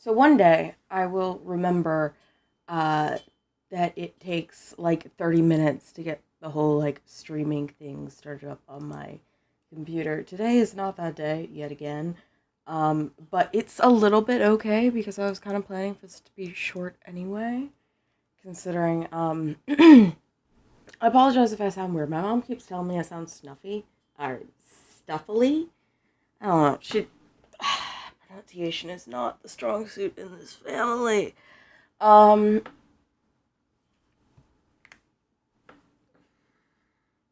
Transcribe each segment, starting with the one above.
So one day I will remember uh, that it takes like 30 minutes to get the whole like streaming thing started up on my computer. Today is not that day yet again. But it's a little bit okay because I was kind of planning for this to be short anyway, considering I apologize if I sound weird. My mom keeps telling me I sound snuffy or stuffily. I don't know. Pronunciation is not the strong suit in this family. Um,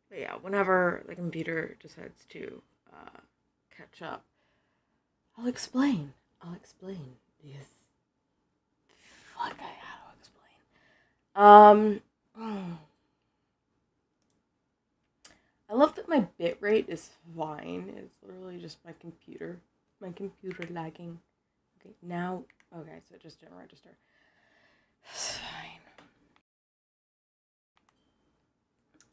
but yeah, whenever the computer decides to catch up, I'll explain. I'll explain. Yes. Fuck, I gotta explain. I love that my bitrate is fine. It's literally just my computer. My computer lagging. Okay, now. Okay, so it just didn't register. It's fine.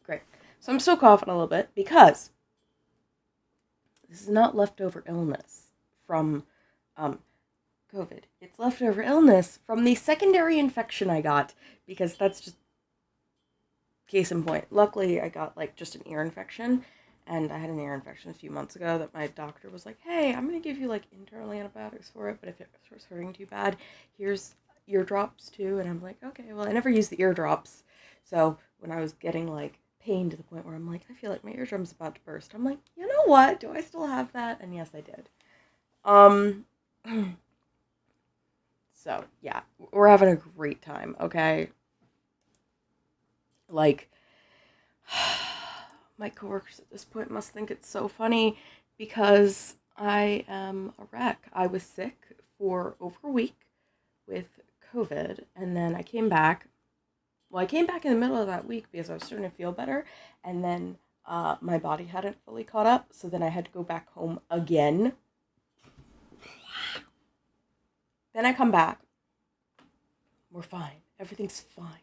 Great. So I'm still coughing a little bit because this is not leftover illness from um, COVID. It's leftover illness from the secondary infection I got because that's just case in point. Luckily, I got like just an ear infection, and I had an ear infection a few months ago that my doctor was like, "Hey, I'm gonna give you like internal antibiotics for it, but if it starts hurting too bad, here's eardrops too." And I'm like, "Okay." Well, I never used the eardrops, so when I was getting like pain to the point where I'm like, I feel like my eardrum's about to burst, I'm like, you know what? Do I still have that? And yes, I did. Um. So yeah, we're having a great time. Okay, like my coworkers at this point must think it's so funny because I am a wreck. I was sick for over a week with COVID, and then I came back. Well, I came back in the middle of that week because I was starting to feel better, and then my body hadn't fully caught up, so then I had to go back home again. Then I come back. We're fine. Everything's fine.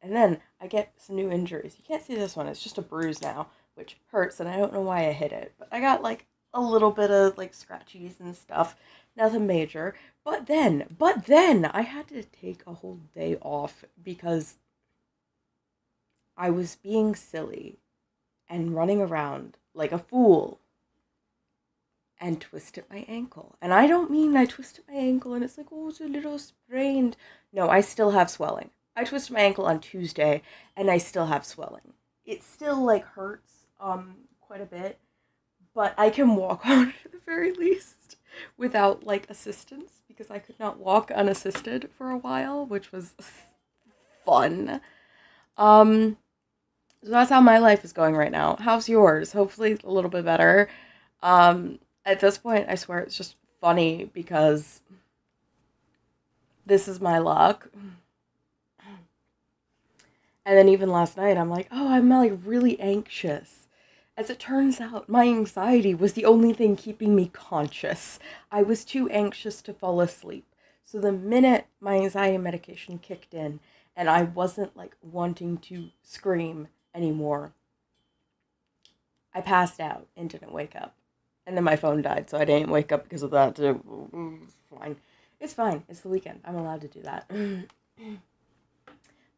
And then I get some new injuries. You can't see this one. It's just a bruise now, which hurts, and I don't know why I hit it. But I got like a little bit of like scratchies and stuff. Nothing major. But then I had to take a whole day off because I was being silly and running around like a fool and twisted my ankle. And I don't mean I twisted my ankle and it's like, oh, it's a little sprained. No, I still have swelling. I twisted my ankle on Tuesday and I still have swelling. It still like hurts quite a bit, but I can walk on at the very least without like assistance because I could not walk unassisted for a while, which was fun. Um so that's how my life is going right now. How's yours? Hopefully a little bit better. At this point, I swear it's just funny because this is my luck. And then even last night, I'm like, oh, I'm like really anxious. As it turns out, my anxiety was the only thing keeping me conscious. I was too anxious to fall asleep. So the minute my anxiety medication kicked in and I wasn't like wanting to scream anymore, I passed out and didn't wake up. And then my phone died, so I didn't wake up because of that too. It's fine. It's fine. It's the weekend. I'm allowed to do that.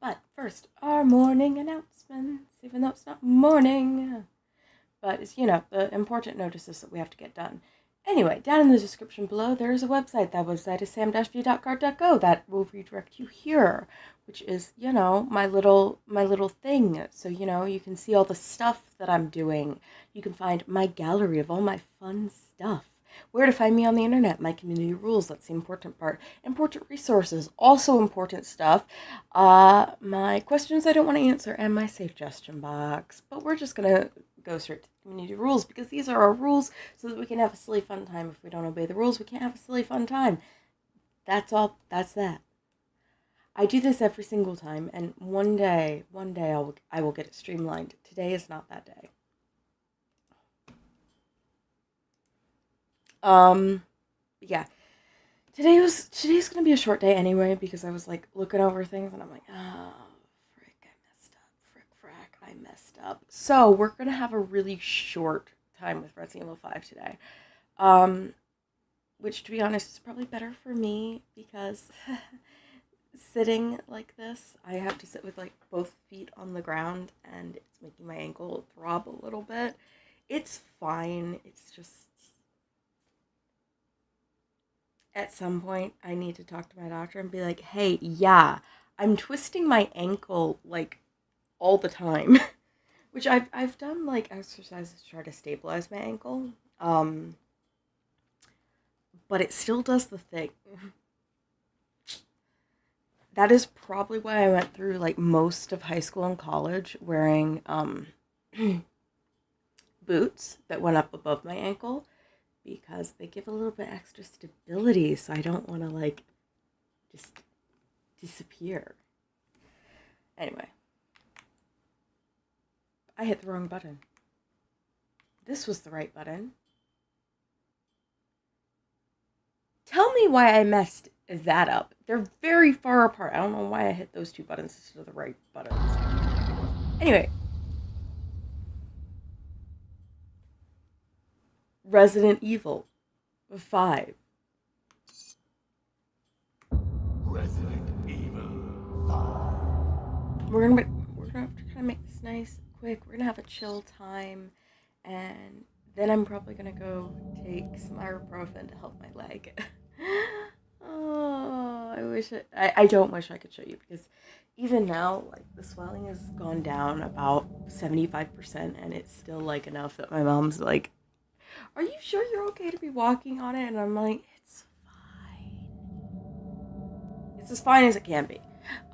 But first, our morning announcements, even though it's not morning. But it's, the important notices that we have to get done. Anyway, down in the description below, there is a website. That website is sam-v.card.go. That will redirect you here, which is, my little thing. So, you can see all the stuff that I'm doing. You can find my gallery of all my fun stuff. Where to find me on the internet, my community rules, that's the important part. Important resources, also important stuff. My questions I don't want to answer, and my suggestion box. But we're just going to go straight to the community rules because these are our rules so that we can have a silly fun time. If we don't obey the rules, we can't have a silly fun time. That's all. That's that. I do this every single time, and one day I will get it streamlined. Today is not that day. Yeah. Today's gonna be a short day anyway because I was like looking over things and I'm like, oh, frick, I messed up. Frick, frack, I messed up. So we're gonna have a really short time with Resident Evil 5 today. Um, which to be honest is probably better for me because sitting like this, I have to sit with like both feet on the ground and it's making my ankle throb a little bit. It's fine. It's just at some point I need to talk to my doctor and be like, hey, yeah, I'm twisting my ankle like all the time. Which I've done like exercises to try to stabilize my ankle. But it still does the thing. That is probably why I went through like most of high school and college wearing boots that went up above my ankle because they give a little bit extra stability, so I don't want to like just disappear. Anyway, I hit the wrong button. This was the right button. Tell me why I messed that up. They're very far apart. I don't know why I hit those two buttons instead of the right buttons. Anyway. Resident Evil 5. Resident Evil 5. We're gonna kind of make this nice, quick. We're gonna have a chill time, and then I'm probably gonna go take some ibuprofen to help my leg. Oh, I don't wish I could show you because even now, like the swelling has gone down about 75%, and it's still like enough that my mom's like, "Are you sure you're okay to be walking on it?" And I'm like, "It's fine. It's as fine as it can be."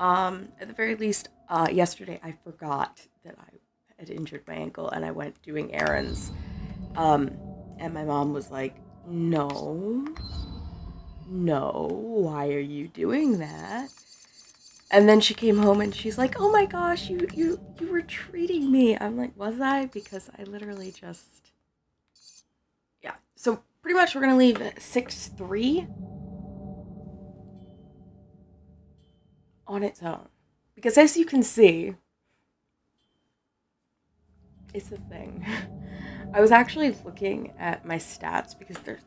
At the very least, yesterday I forgot that I had injured my ankle, and I went doing errands. And my mom was like, "No, why are you doing that?" And then she came home and she's like, "Oh my gosh, you were treating me." I'm like, "Was I?" Because I literally just, yeah. So pretty much we're gonna leave 6-3 on its own. Because as you can see, it's a thing. I was actually looking at my stats because there's,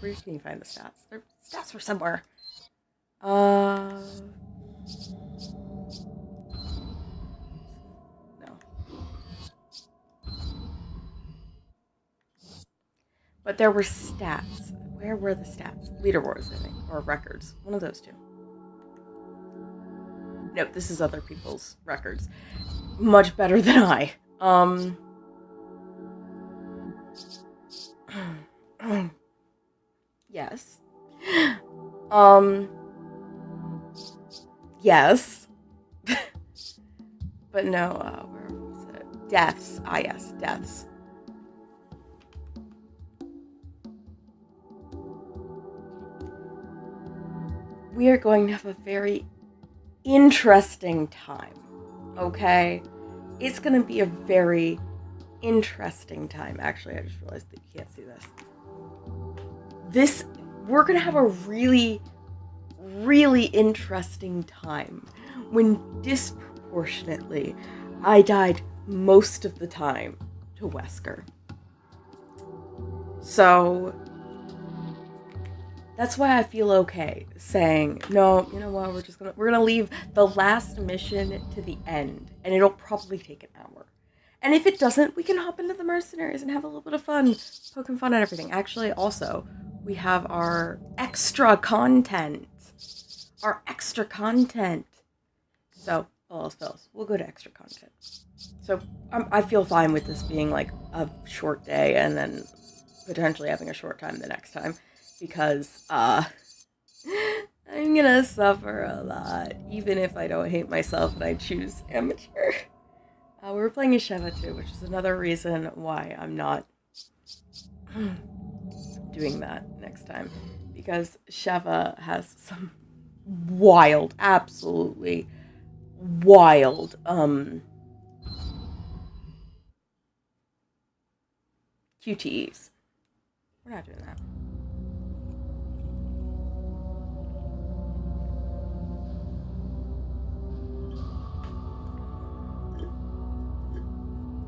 where can you find the stats? Their stats were somewhere. No. But there were stats. Where were the stats? Leaderboards, I think. Or records. One of those two. Nope, this is other people's records. Much better than I. Yes. Yes. But no, where was it? Deaths. Ah, yes, deaths. We are going to have a very interesting time, okay? It's going to be a very interesting time. Actually, I just realized that you can't see this. We're going to have a really, really interesting time when disproportionately I died most of the time to Wesker. So that's why I feel okay saying, no, you know what, we're gonna leave the last mission to the end, and it'll probably take an hour. And if it doesn't, we can hop into the mercenaries and have a little bit of fun, poking fun at everything. Actually, also, we have our extra content. So, all else fails, we'll go to extra content. So, I feel fine with this being like a short day and then potentially having a short time the next time. Because, I'm gonna suffer a lot, even if I don't hate myself and I choose amateur. We're playing a Sheva too, which is another reason why I'm not doing that next time. Because Sheva has some wild, absolutely wild, QTEs. We're not doing that.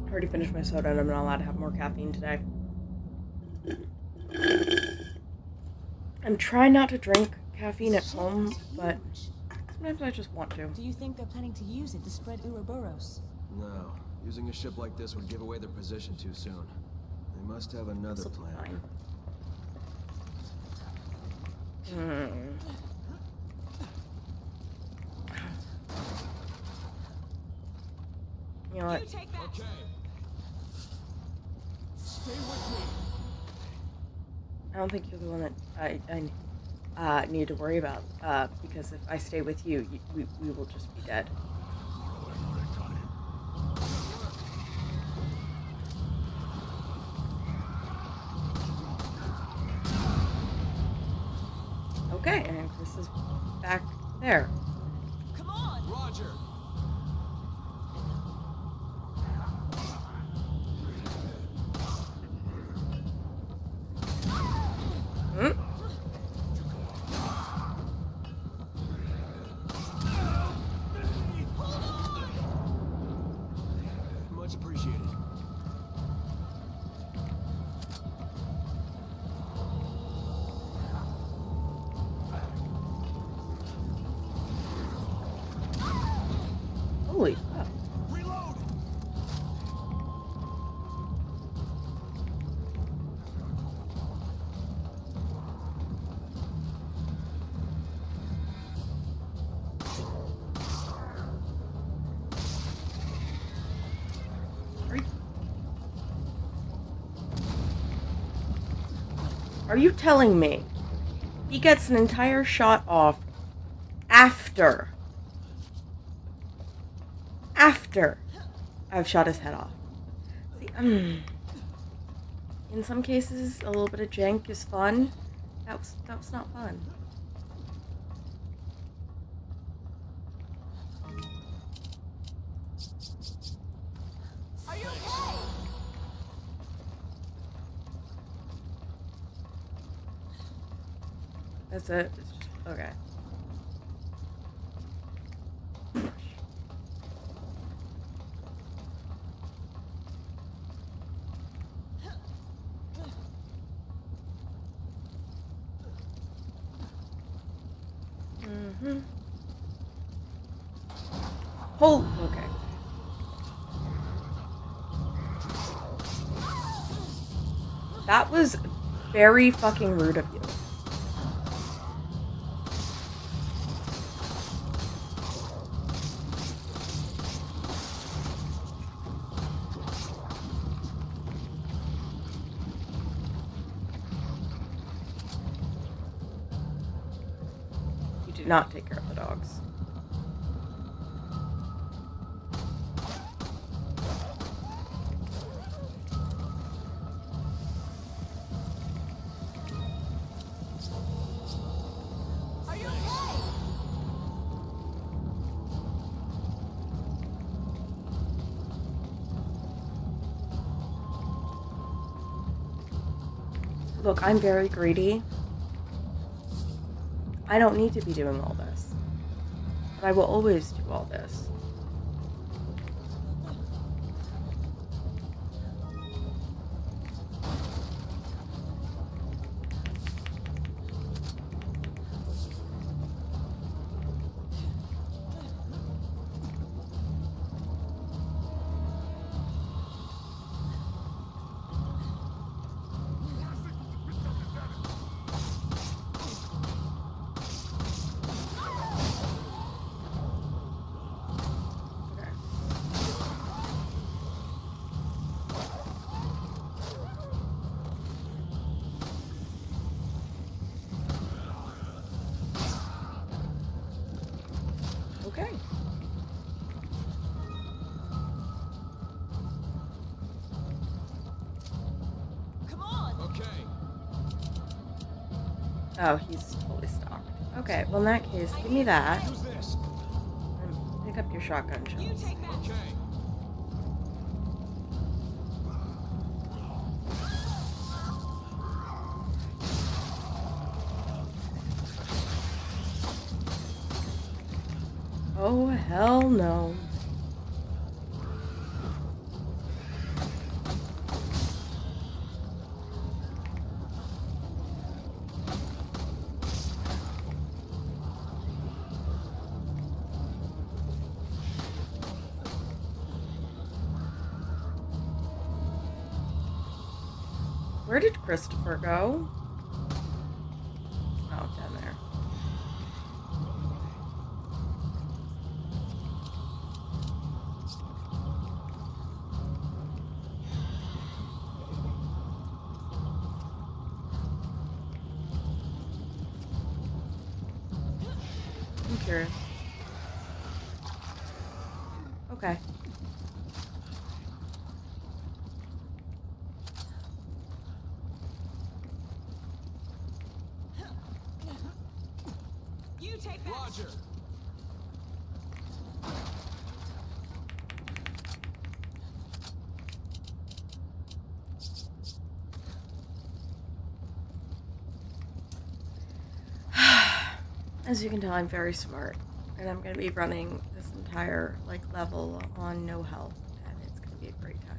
I already finished my soda and I'm not allowed to have more caffeine today. I'm trying not to drink caffeine at home, but sometimes I just want to. Do you think they're planning to use it to spread Ouroboros? No. Using a ship like this would give away their position too soon. They must have another This'll be plan. fine. You know what? take that. Okay. Stay with me. I don't think you're the one that I need to worry about. Because if I stay with you, we will just be dead. Okay, and Chris is back there. Come on! Roger. Hmm? Much appreciated. Holy fuck. Reload. Are you telling me he gets an entire shot off after I've shot his head off? See, in some cases, a little bit of jank is fun. That was not fun. Are you okay? That's it. It's just okay. Oh, okay. That was very fucking rude of you. You did not take care of the dogs. Are you okay? Look, I'm very greedy. I don't need to be doing all this. But I will always do all this. Okay. Okay. Come on! Okay. Oh, he's fully stocked. Okay, well in that case, give me that. Use this. And pick up your shotgun You shells. take that. Okay. Oh, hell no. Where did Christopher go? Oh, down there. I'm curious. Okay. You take that. Roger. As you can tell, I'm very smart, and I'm going to be running this entire level on no health, and it's going to be a great time.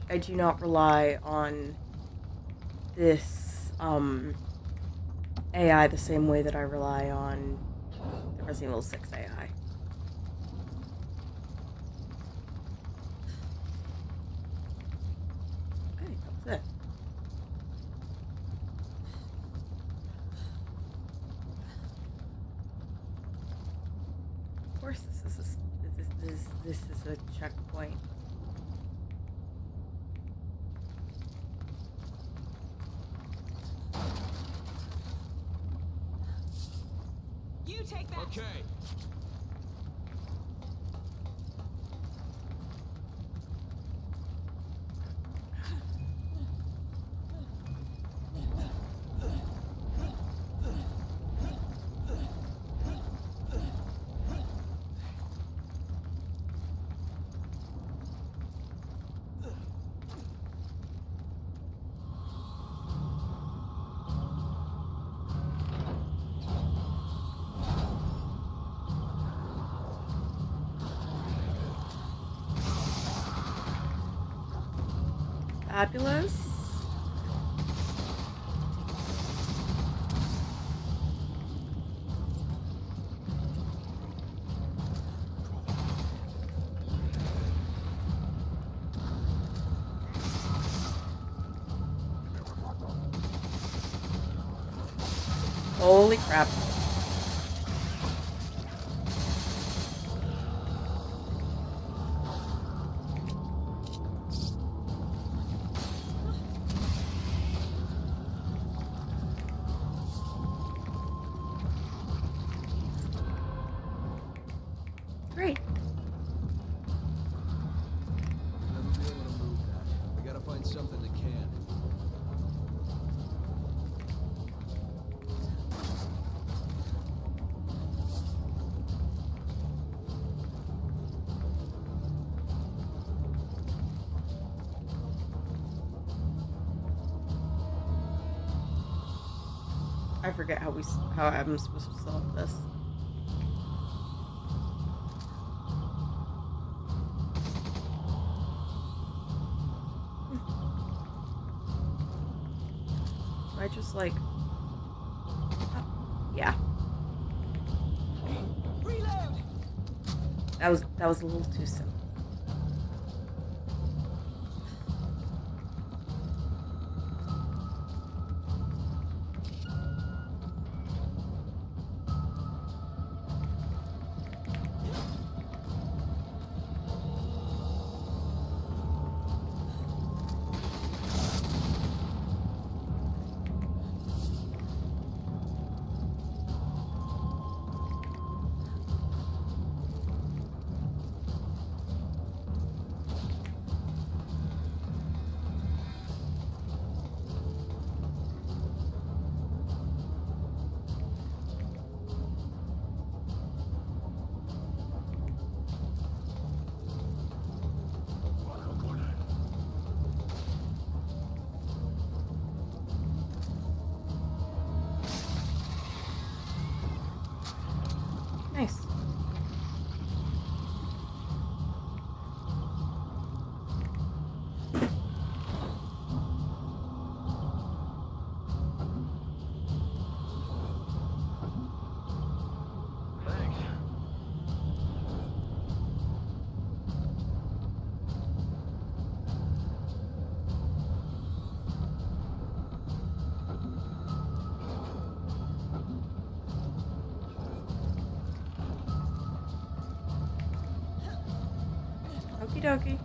I do not rely on this AI the same way that I rely on the Resident Evil 6 AI. Okay, that was it. Of course, this is a checkpoint. You take that. Okay. Fabulous. Holy crap. Great. Never be able to move that. We gotta find something that can. I forget how I'm supposed to solve this. I just yeah. Reload. That was a little too simple. Okie dokie.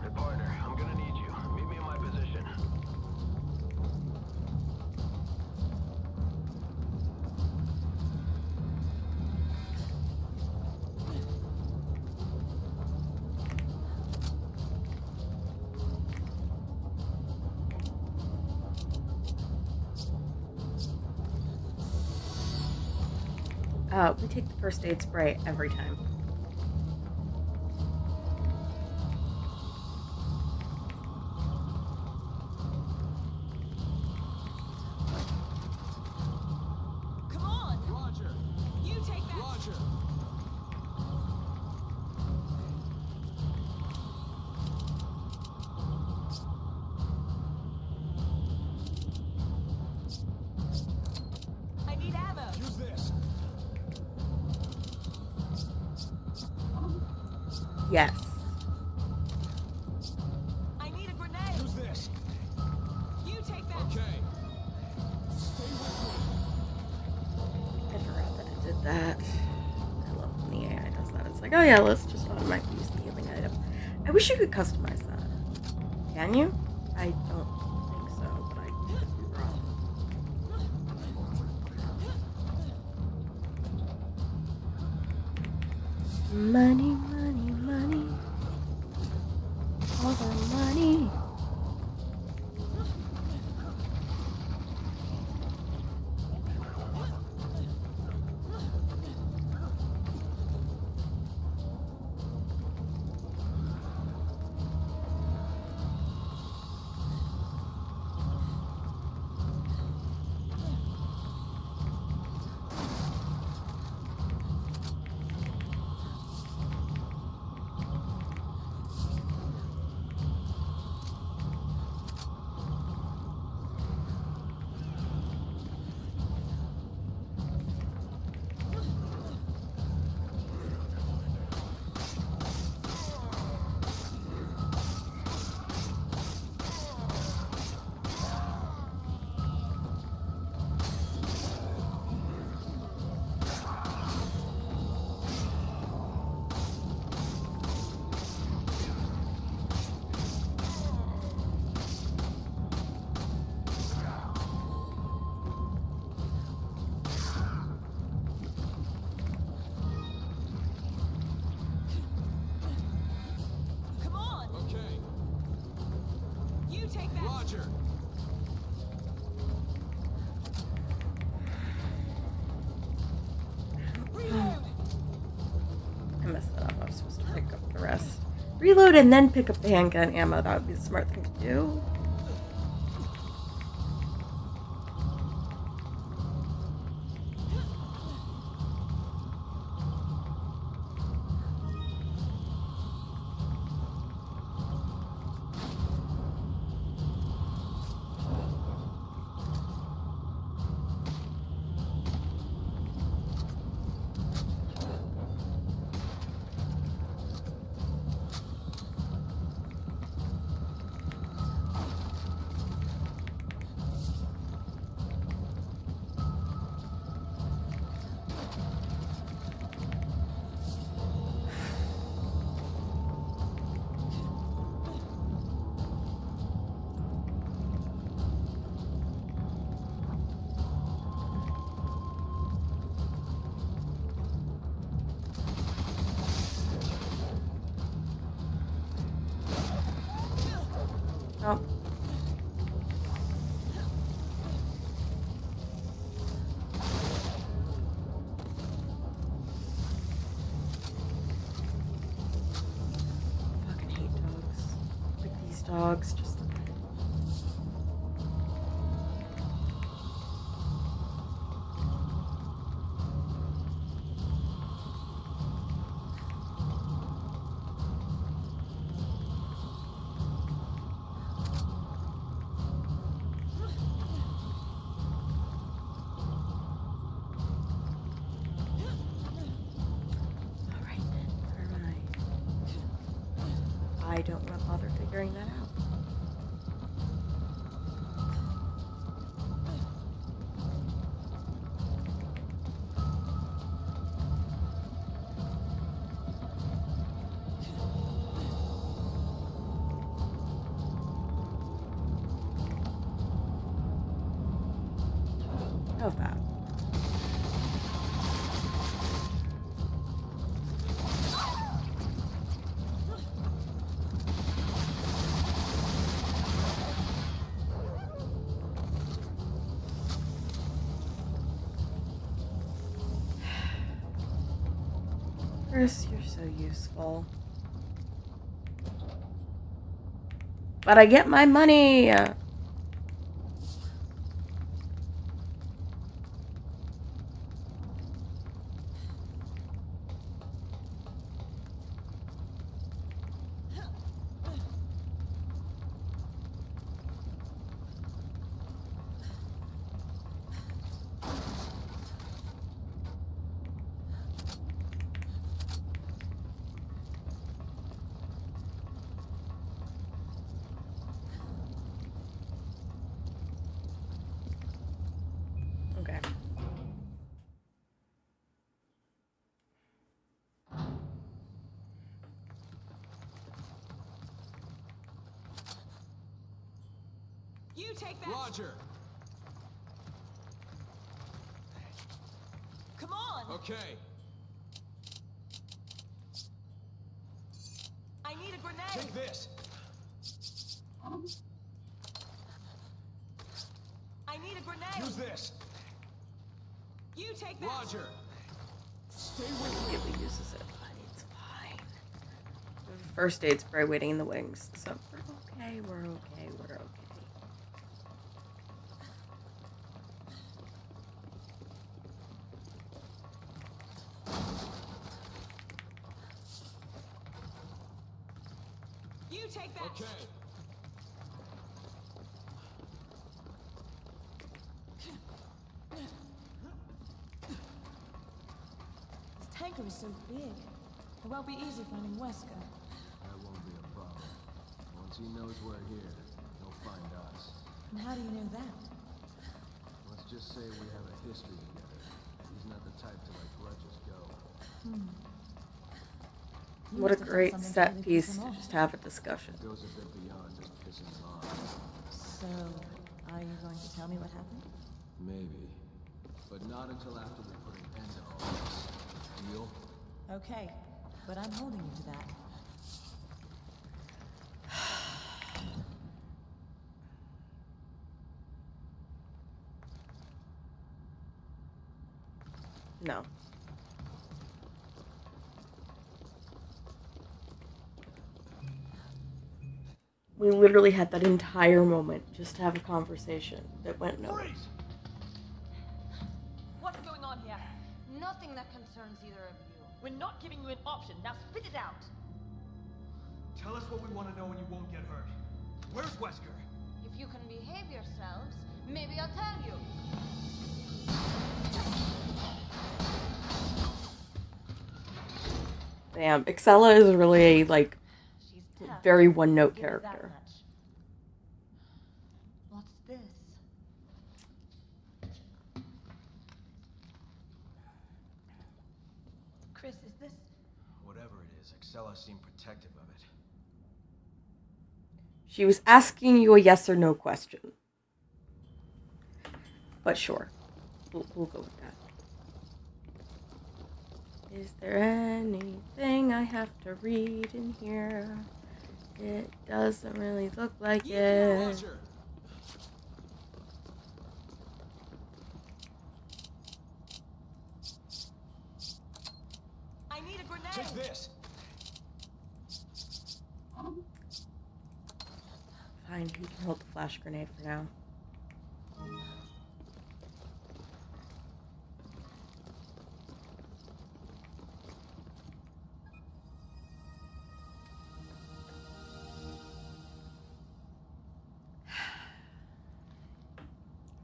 Hey, partner, I'm gonna need you. Meet me in my position. We take the first aid spray every time. Come on. Roger. You take that. Roger. I need ammo. Use this. Yes. I need a grenade. Use this. You take that. Okay. I forgot that it did that. I love when the AI does that. It's like, oh yeah, let's just automatically use the healing item. I wish you could customize that. Can you? I don't think so, but I could be wrong. Money, money, money. All the money. Come on. Okay. You take that. Roger. Reload. I messed that up. I was supposed to pick up the rest. Reload and then pick up the handgun ammo. That would be the smart thing to do. Oh. Fucking hate dogs. Like these dogs just. Alright, never mind. I don't want to bother figuring that out. of that. Chris, you're so useful. But I get my money! Okay. You take that. Roger. Come on. Okay. I need a grenade. Take this. I need a grenade. Use this. You take that. Roger. Stay with me. Immediately uses it, but it's fine. There's a first aid spray waiting in the wings, so we're okay, we're okay, we're okay. You take that. Okay. This tanker is so big. It won't be easy finding Wesker. That won't be a problem. Once he knows we're here, he'll find us. And how do you know that? Let's just say we have a history together. He's not the type to let grudges go. You What a must have done great something to set really piece piss him to off. just have a discussion. It goes a bit beyond just pissing him off. So, are you going to tell me what happened? Maybe. But not until after we put an end to all this. Deal? Okay, but I'm holding you to that. No. We literally had that entire moment just to have a conversation that went nowhere. Freeze! What's going on here? Nothing that concerns either of you. We're not giving you an option. Now spit it out. Tell us what we want to know and you won't get hurt. Where's Wesker? If you can behave yourselves, maybe I'll tell you. Damn, Excella is really like She's tough. very one-note Give her that character. much. What's this? Chris, is this? Whatever it is, Excella seemed protective of it. She was asking you a yes or no question. But sure, we'll go with that. Is there anything I have to read in here? It doesn't really look like it. Roger. I need a grenade. Take this. Fine, you can hold the flash grenade for now.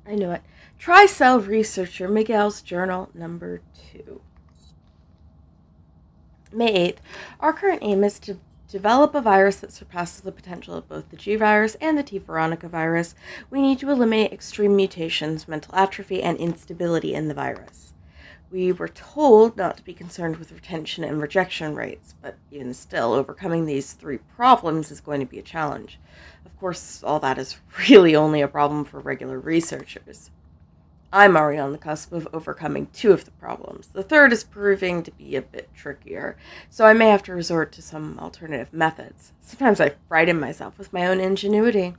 I knew it. Tri-cell researcher Miguel's journal number 2. May 8th. Our current aim is to develop a virus that surpasses the potential of both the G virus and the T. veronica virus. We need to eliminate extreme mutations, mental atrophy, and instability in the virus. We were told not to be concerned with retention and rejection rates, but even still, overcoming these 3 problems is going to be a challenge. Of course, all that is really only a problem for regular researchers. I'm already on the cusp of overcoming 2 of the problems. The third is proving to be a bit trickier, so I may have to resort to some alternative methods. Sometimes I frighten myself with my own ingenuity.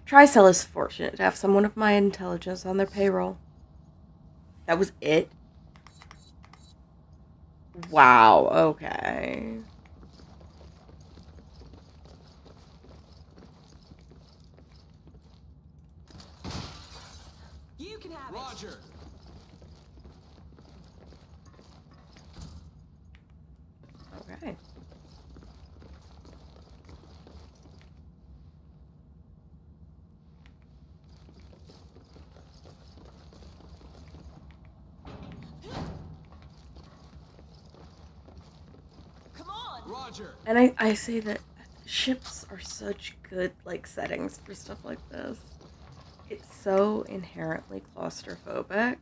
Tricell is fortunate to have someone of my intelligence on their payroll. That was it? Wow, okay. You can have Roger. Okay. Come on! Roger. And I say that ships are such good, like, settings for stuff like this. It's so inherently claustrophobic.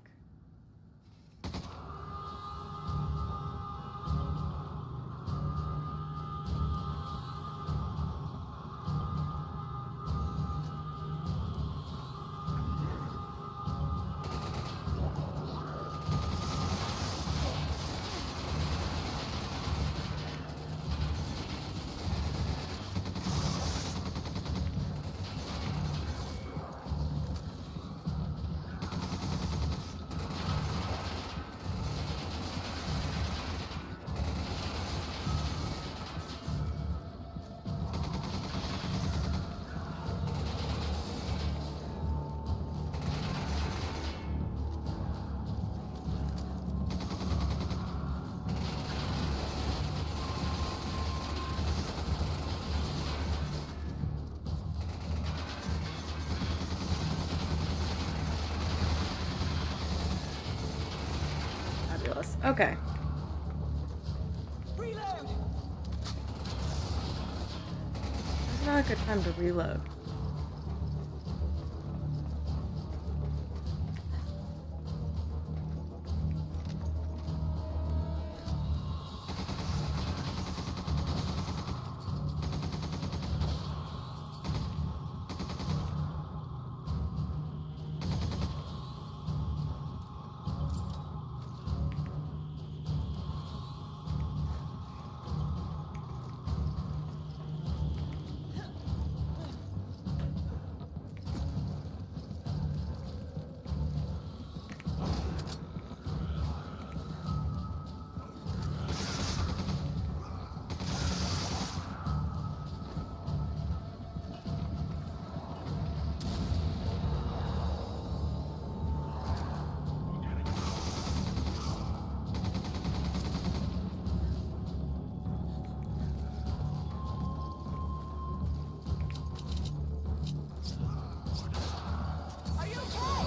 Fabulous. Okay. Reload! It's not a good time to reload. Are you okay?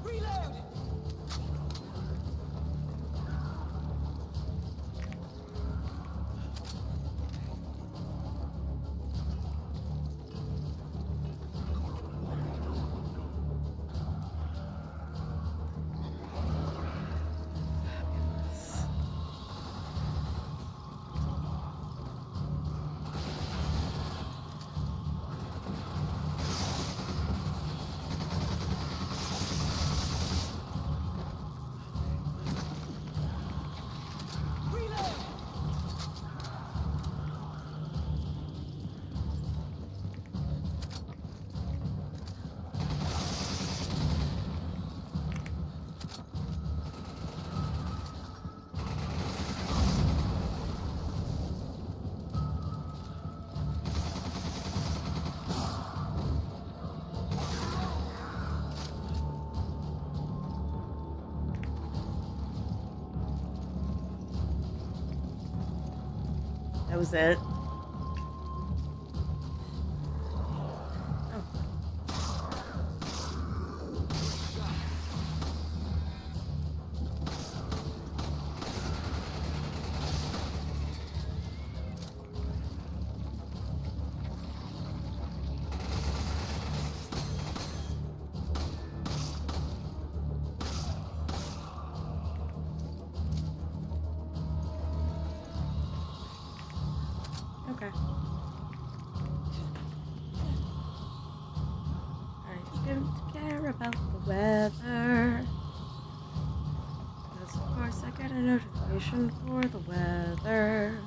Reload! Reload! That was it. Okay. Alright, course, I get a notification for the weather.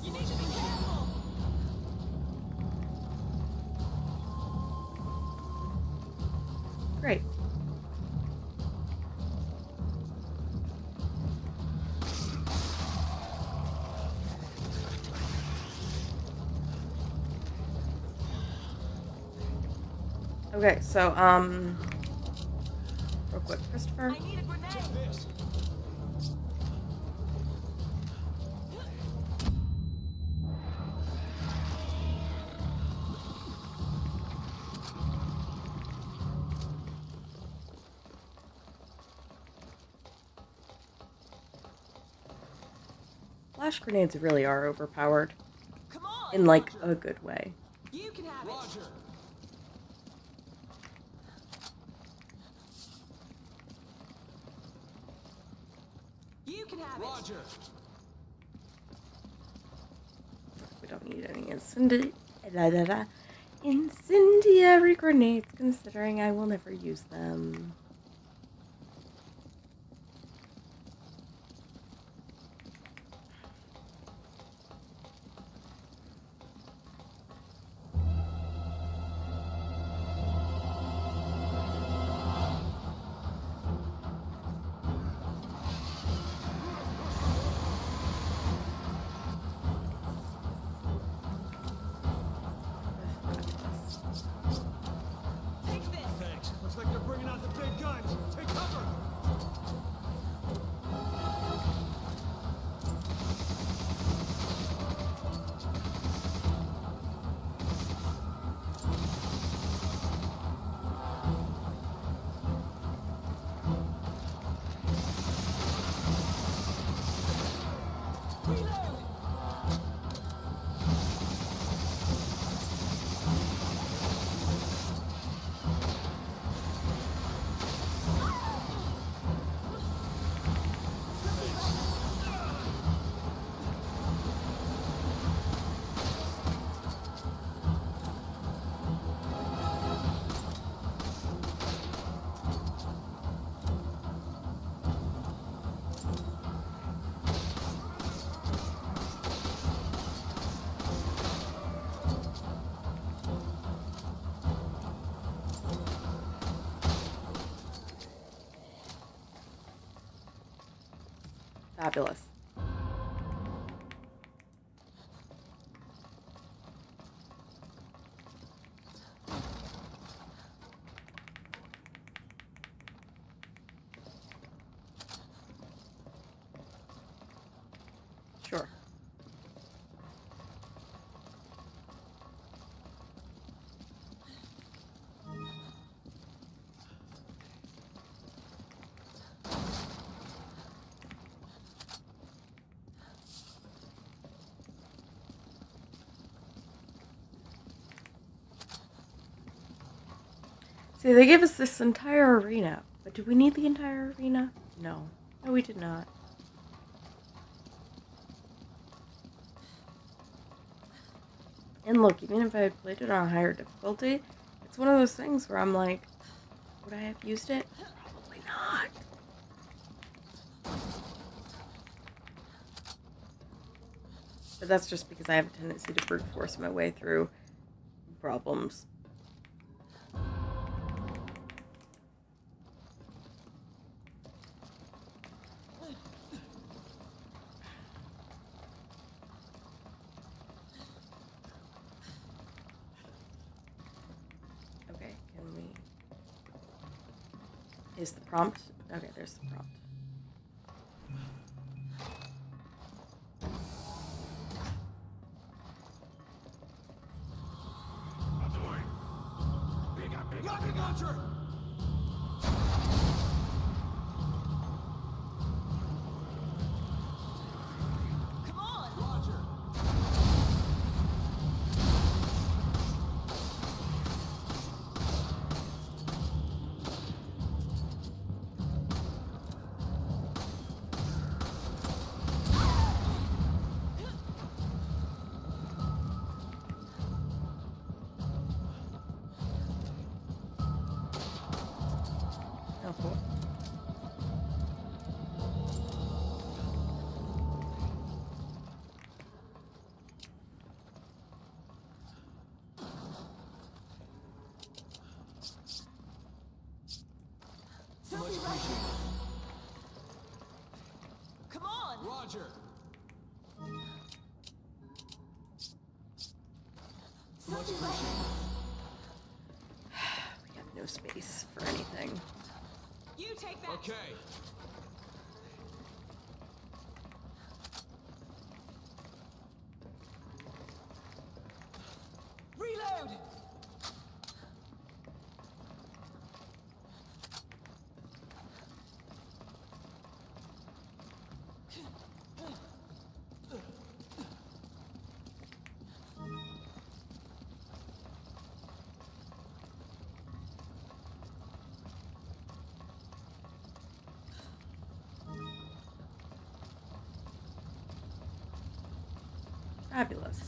You need to be careful! Great. Okay, so, real quick, Christopher. I need a grenade! This. Flash grenades really are overpowered. Come on! In, like, a good way. You can have it! Roger. You can have it! Roger. We don't need any incendiary grenades, considering I will never use them. Take this! Thanks. Looks like they're bringing out the big guns. Take cover. Reload! Fabulous. Sure. See, they gave us this entire arena, but do we need the entire arena? No. No, we did not. And look, even if I had played it on a higher difficulty, it's one of those things where I'm like, would I have used it? Probably not. But that's just because I have a tendency to brute force my way through problems. Okay, can we... Is the prompt? Okay, there's the prompt. Rocket launcher. Roger. Much appreciated. We have no space for anything. You take that. Okay. Reload. Fabulous.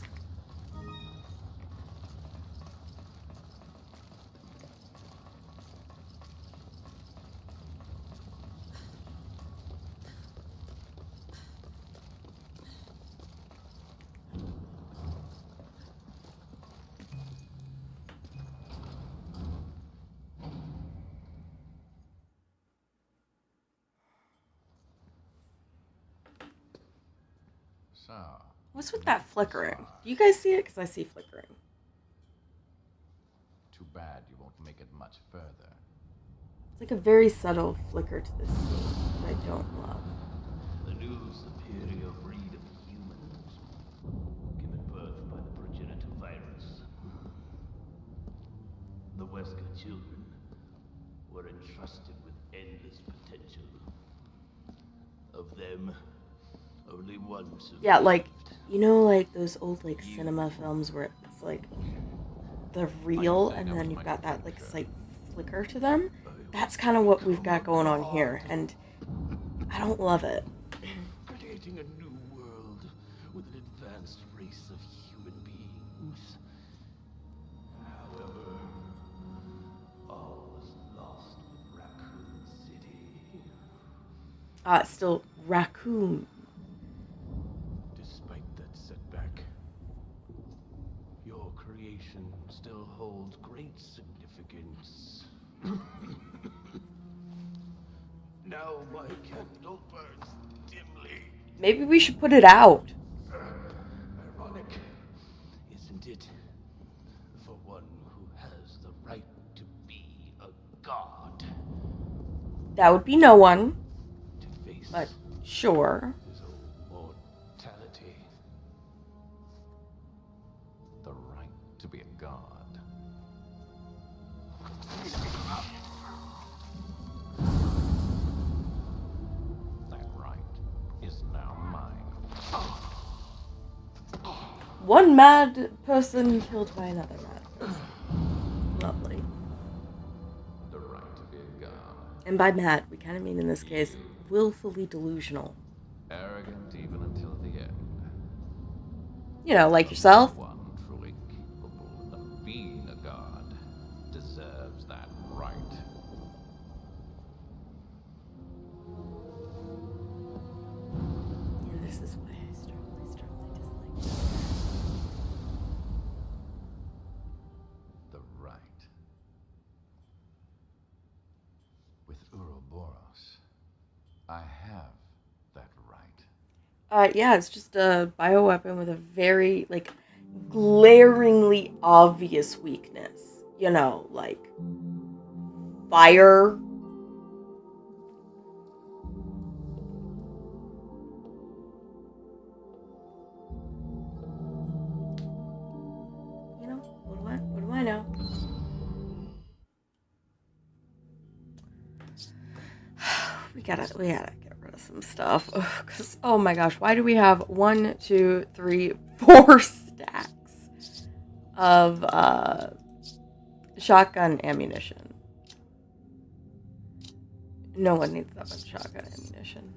So, What's with that flickering? Do you guys see it? Because I see flickering. too bad you won't make it much further. It's like a very subtle flicker to this scene that I don't love. A new superior breed of humans, given birth by the progenitor virus. The Wesker children were entrusted with endless potential. Of them, only one survived. Yeah, like, you know, like those old, like, cinema films where it's like the real and then you've got that, like, slight flicker to them? That's kind of what we've got going on here, and I don't love it. Creating a new world with an advanced race of human beings. However, all was lost with Raccoon City. Still, raccoon. Despite that setback, your creation still holds great significance. Now my candle burns dimly. Maybe we should put it out. Ironic, isn't it? For one who has the right to be a god. That would be no one, To face but sure. his own mortality. The right to be a god. That right is now mine. One mad person killed by another mad person. Lovely. The right to be a god. And by mad, we kind of mean in this case, willfully delusional. Arrogant even until the end. You know, like yourself. One truly capable of being a god deserves that right. And this is why I strongly dislike The right. With Ouroboros, I have that right. Yeah, it's just a bioweapon with a very, like, glaringly obvious weakness. You know, like, fire. You know, what do I know? We gotta get rid of some stuff. Cause, oh my gosh, why do we have 1, 2, 3, 4 stacks of shotgun ammunition? No one needs that much shotgun ammunition.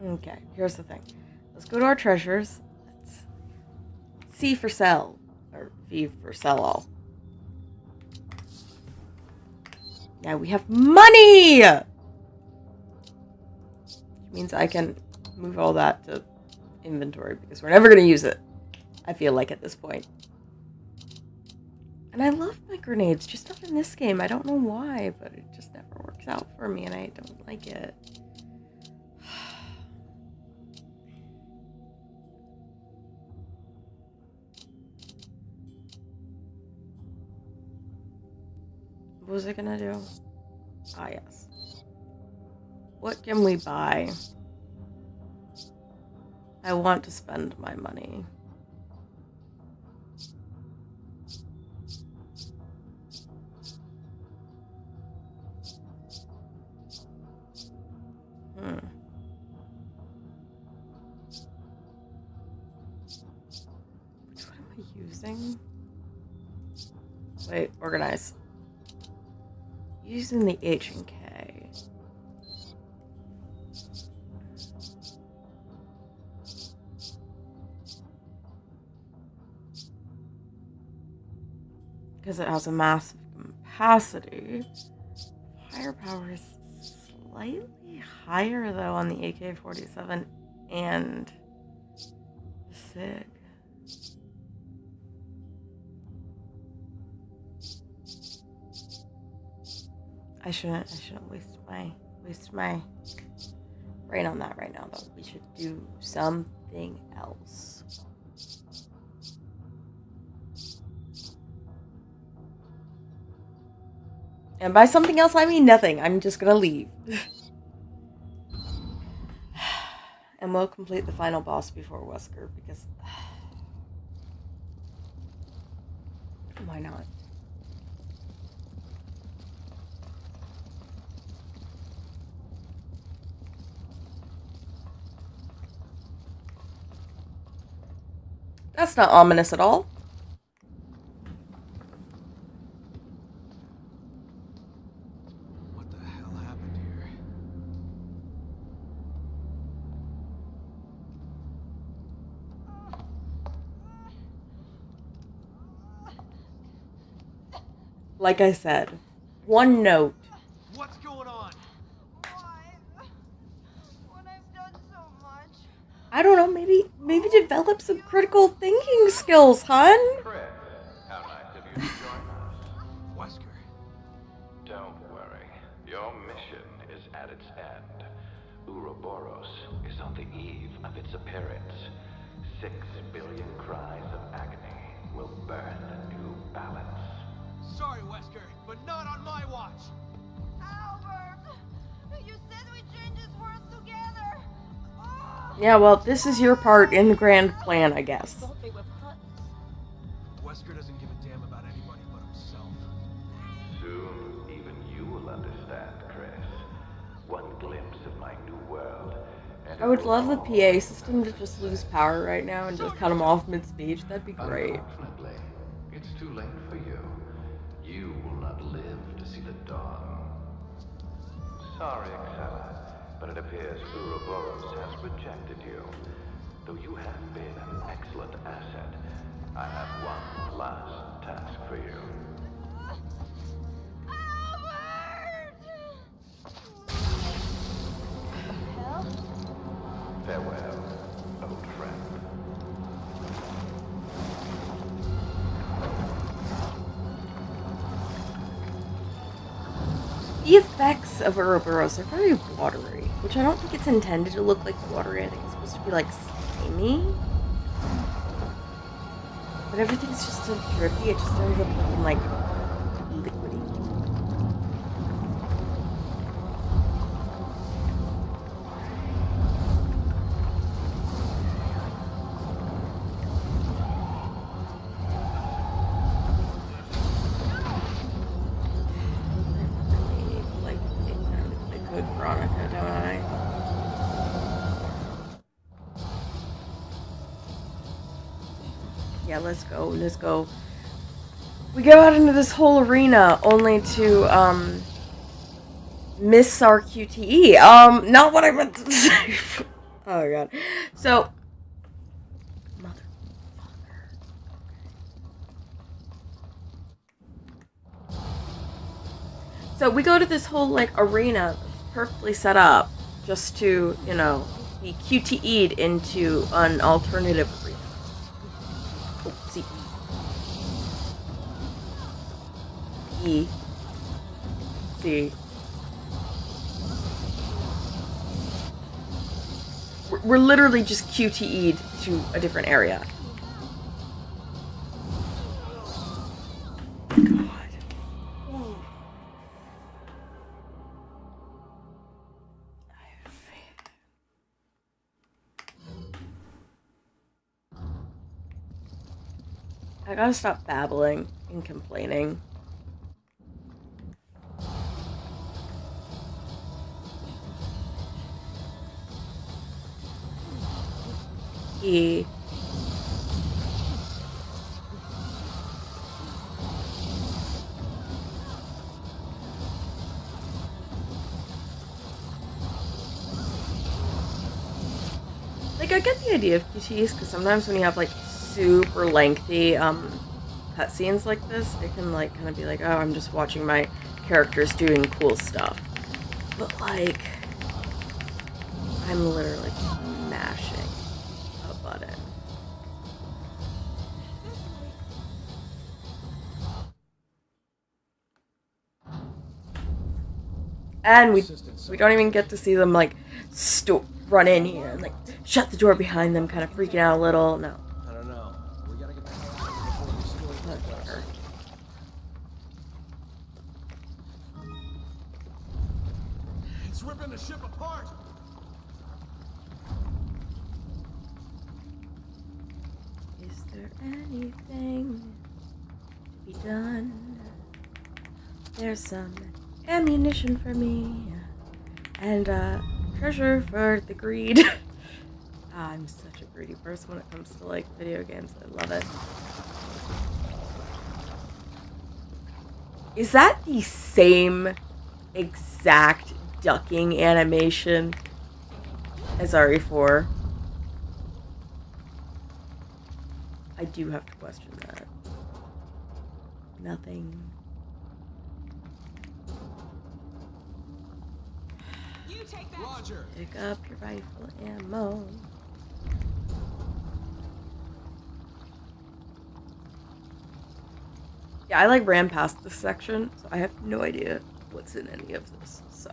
Okay, here's the thing. Let's go to our treasures. Let's C for sell, or V for sell all. Now we have money! Which means I can move all that to inventory because we're never going to use it. I feel like at this point. And I love my grenades, just not in this game. I don't know why, but it just never works out for me and I don't like it. What was I gonna do? Ah, yes. What can we buy? I want to spend my money. Which one am I using? Wait, organize. Using the H and K. Because it has a massive capacity. Firepower is slightly higher though on the AK-47 and the SIG. I shouldn't waste my brain on that right now though. We should do something else. And by something else, I mean nothing. I'm just gonna leave. And we'll complete the final boss before Wesker, because... why not? That's not ominous at all. Like I said, one note. What's going on? Why? When I've done so much. I don't know, maybe develop some critical thinking skills, hon. Chris, how nice of you to join us. Wesker. Don't worry. Your mission is at its end. Ouroboros is on the eve of its appearance. 6 billion cries of agony will birth a new balance. Sorry, Wesker, but not on my watch. Albert! You said we change this world together! Oh! Yeah, well, this is your part in the grand plan, I guess. Thought they were partners. Wesker doesn't give a damn about anybody but himself. Soon, even you will understand, Chris. One glimpse of my new world. And I would love the PA system to just lose power right now and just cut them off mid-speech. That'd be great. Unfortunately, it's too late for you. You will not live to see the dawn. Sorry, Excella, but it appears Ouroboros has rejected you. Though you have been an excellent asset, I have one last task for you. Hell? Farewell, old friend. The effects of Ouroboros are very watery, which I don't think it's intended to look like watery. I think it's supposed to be like slimy. But everything's just so drippy, it just ends up looking like liquidy. Veronica, don't I? Yeah, let's go. We go out into this whole arena only to, miss our QTE. Not what I meant to say. Oh, God. So, So we go to this whole like arena perfectly set up just to, you know, be QTE'd into an alternative arena. Oh, see. E. See. We're literally just QTE'd to a different area. God. I gotta stop babbling and complaining. E. Like, I get the idea of QTEs, because sometimes when you have, like, super lengthy, cutscenes like this, it can, like, kind of be like, oh, I'm just watching my characters doing cool stuff. But, like, I'm literally mashing a button. And we don't even get to see them, like, run in here and, like, shut the door behind them, kind of freaking out a little. No. I don't know. We gotta get the hell out of here before we destroy the Whatever. It's ripping the ship apart! Is there anything to be done? There's some ammunition for me and treasure for the greed. I'm such a greedy person when it comes to like video games. I love it. Is that the same exact ducking animation as RE4? I do have to question that. Nothing. You take that. Roger! Pick up your rifle ammo. Yeah, I like ran past this section, so I have no idea what's in any of this, so.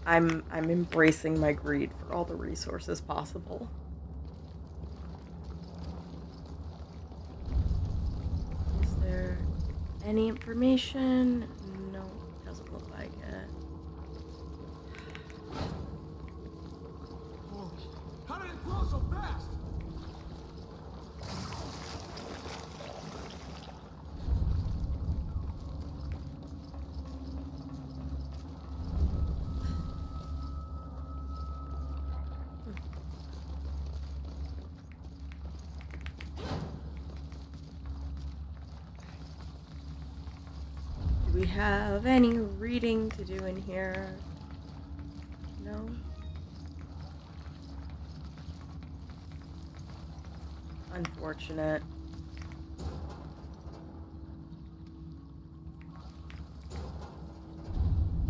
I'm embracing my greed for all the resources possible. Is there any information? No, doesn't look like it. Holy, how did it grow so fast? Do we have any reading to do in here? No? Unfortunate.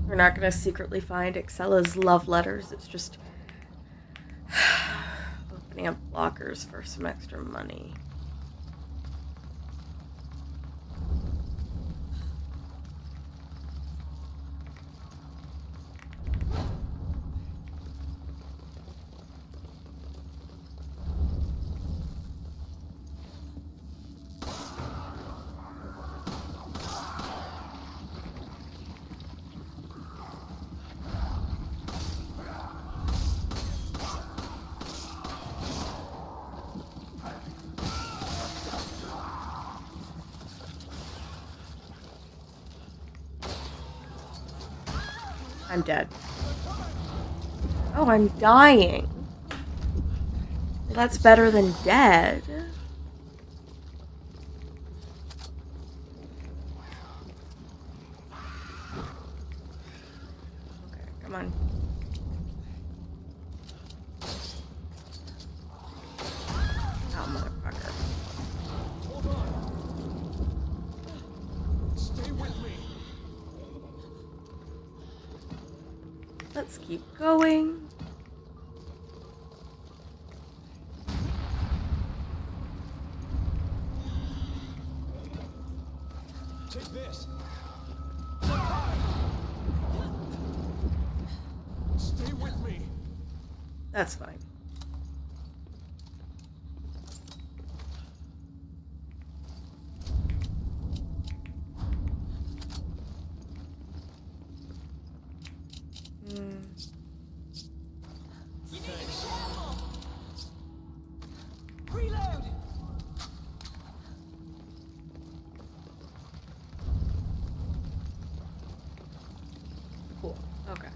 We're not gonna secretly find Excella's love letters. It's just opening up lockers for some extra money. I'm dead. Oh, I'm dying. Well, that's better than dead. on. Oh, motherfucker. Hold on. Stay with me. Let's keep going. Take this. Stay with me. That's fine. Reload! Cool. Okay.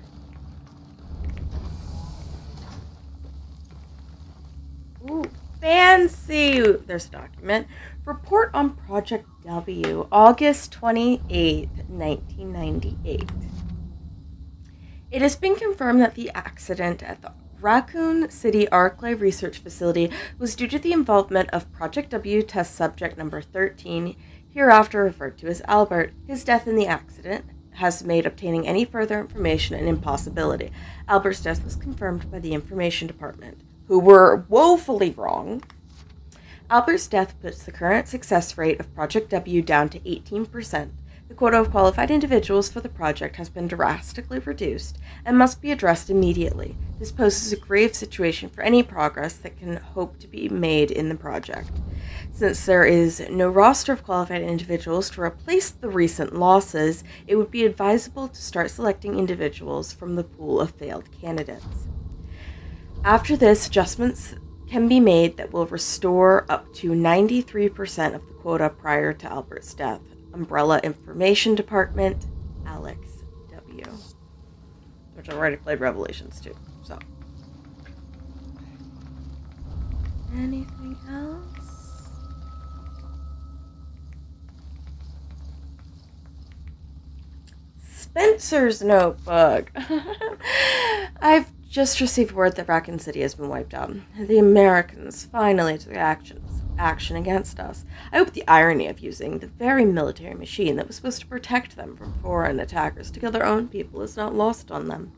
Ooh, fancy! There's a document. Report on Project W, August 28th, 1998. It has been confirmed that the accident at the Raccoon City Arclight Research Facility was due to the involvement of Project W test subject number 13, hereafter referred to as Albert. His death in the accident has made obtaining any further information an impossibility. Albert's death was confirmed by the Information Department, who were woefully wrong. Albert's death puts the current success rate of Project W down to 18%. The quota of qualified individuals for the project has been drastically reduced and must be addressed immediately. This poses a grave situation for any progress that can hope to be made in the project. Since there is no roster of qualified individuals to replace the recent losses, it would be advisable to start selecting individuals from the pool of failed candidates. After this, adjustments can be made that will restore up to 93% of the quota prior to Albert's death. Umbrella Information Department, Alex W. Which I already played Revelations too, so. Anything else? Spencer's notebook. I've just received word that Raccoon City has been wiped out. The Americans finally took action against us. I hope the irony of using the very military machine that was supposed to protect them from foreign attackers to kill their own people is not lost on them.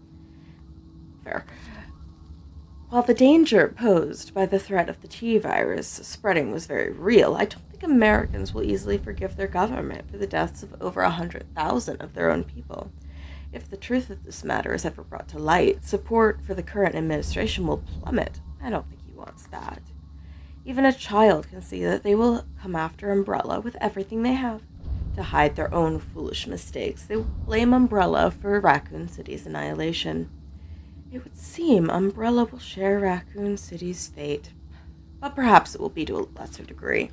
Fair. While the danger posed by the threat of the T-virus spreading was very real, I don't think Americans will easily forgive their government for the deaths of over 100,000 of their own people. If the truth of this matter is ever brought to light, support for the current administration will plummet. I don't think he wants that. Even a child can see that they will come after Umbrella with everything they have. To hide their own foolish mistakes, they will blame Umbrella for Raccoon City's annihilation. It would seem Umbrella will share Raccoon City's fate, but perhaps it will be to a lesser degree.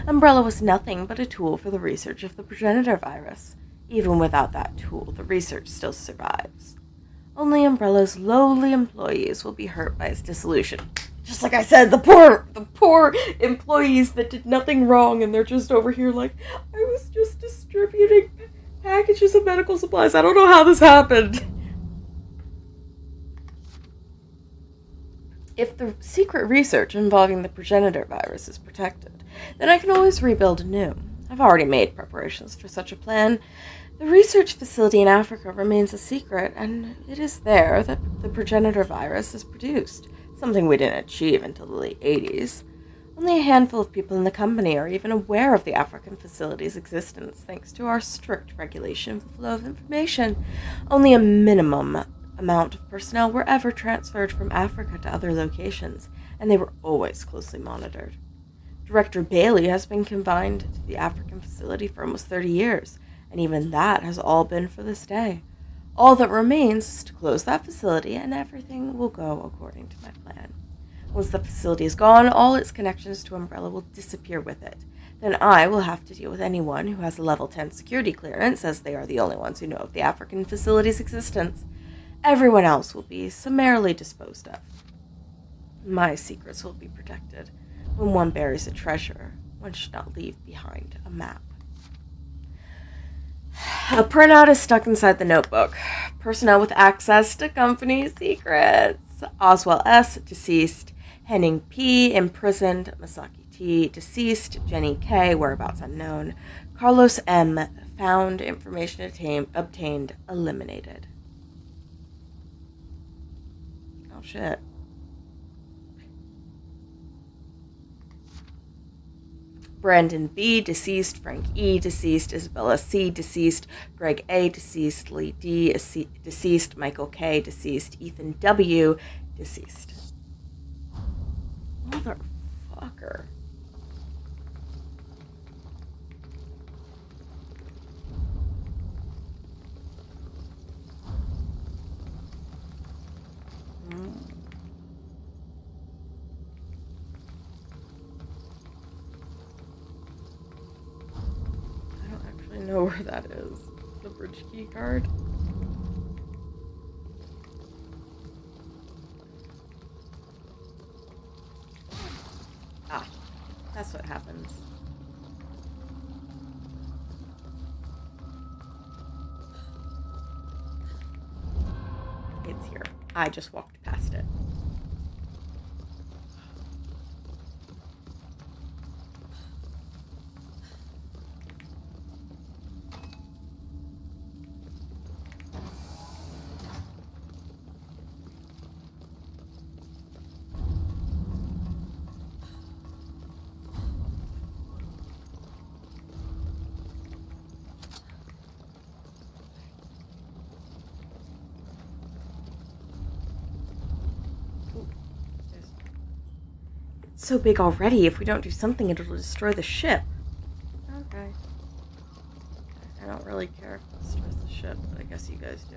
Umbrella was nothing but a tool for the research of the progenitor virus. Even without that tool, the research still survives. Only Umbrella's lowly employees will be hurt by its dissolution. Just like I said, the poor employees that did nothing wrong, and they're just over here like, I was just distributing packages of medical supplies. I don't know how this happened. If the secret research involving the progenitor virus is protected, then I can always rebuild anew. I've already made preparations for such a plan. The research facility in Africa remains a secret, and it is there that the progenitor virus is produced, something we didn't achieve until the late 80s. Only a handful of people in the company are even aware of the African facility's existence, thanks to our strict regulation of the flow of information. Only a minimum amount of personnel were ever transferred from Africa to other locations, and they were always closely monitored. Director Bailey has been confined to the African facility for almost 30 years, and even that has all been for this day. All that remains is to close that facility, and everything will go according to my plan. Once the facility is gone, all its connections to Umbrella will disappear with it. Then I will have to deal with anyone who has a level 10 security clearance, as they are the only ones who know of the African facility's existence. Everyone else will be summarily disposed of. My secrets will be protected. When one buries a treasure, one should not leave behind a map. A printout is stuck inside the notebook. Personnel with access to company secrets. Oswald S., deceased. Henning P., imprisoned. Masaki T., deceased. Jenny K., whereabouts unknown. Carlos M., found. Information obtained. Eliminated. Oh, shit. Brandon B., deceased. Frank E., deceased. Isabella C., deceased. Greg A., deceased. Lee D., deceased. Michael K., deceased. Ethan W., deceased. Motherfucker. Know where that is. The bridge key card. Ah, that's what happens. It's here. I just walked past it. It's so big already. If we don't do something, it'll destroy the ship. Okay. I don't really care if it destroys the ship, but I guess you guys do.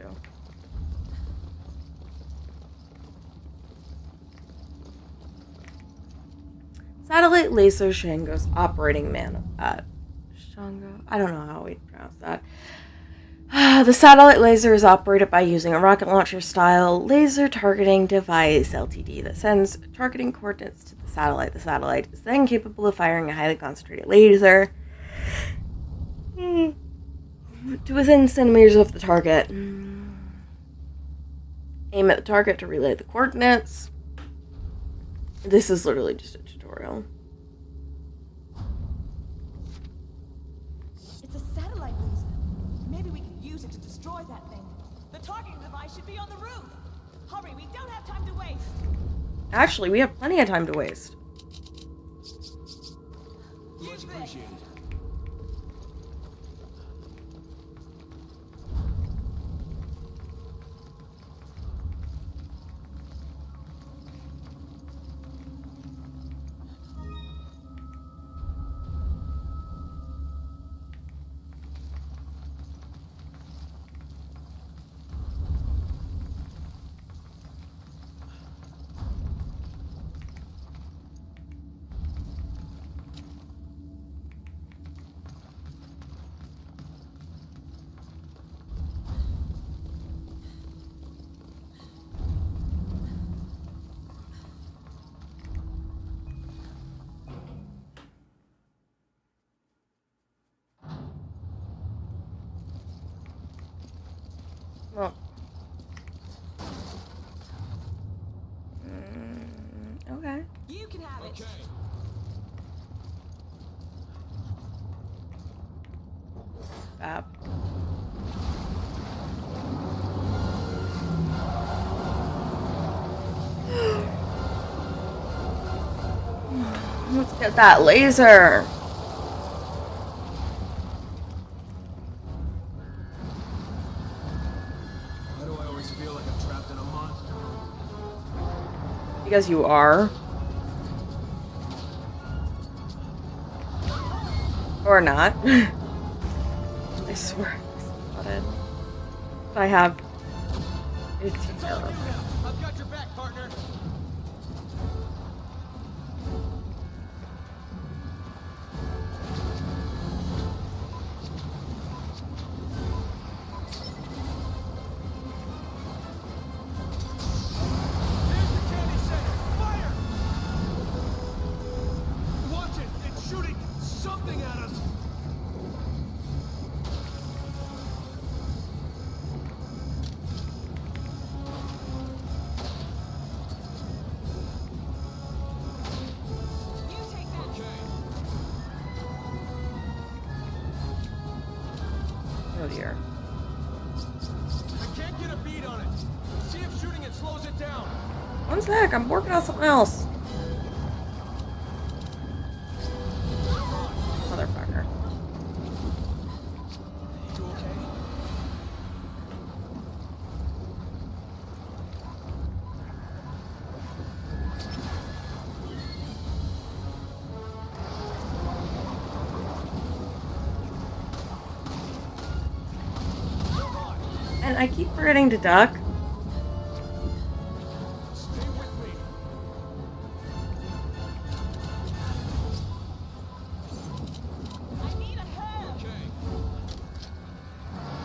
Satellite laser Shango's operating man. Shango? I don't know how we pronounce that. The satellite laser is operated by using a rocket launcher style laser targeting device, LTD, that sends targeting coordinates to the satellite. The satellite is then capable of firing a highly concentrated laser to within centimeters of the target. Aim at the target to relay the coordinates. This is literally just a tutorial. It's a satellite laser. Maybe we can use it to destroy that thing. The targeting device should be on the roof. Hurry, we don't have time to waste. Actually, we have plenty of time to waste. Much appreciated. Well. Okay. You can have it. Fab. Let's get that laser. Why do I always feel like I'm trapped in a monster? Because you are. Or not. I swear. I have. It's terrible. I've got your back, partner. here. I can't get a beat on it. See if shooting it slows it down. One sec, I'm working on something else. Motherfucker. You okay? And I keep forgetting to duck. Stay with me. I need a hand. Okay.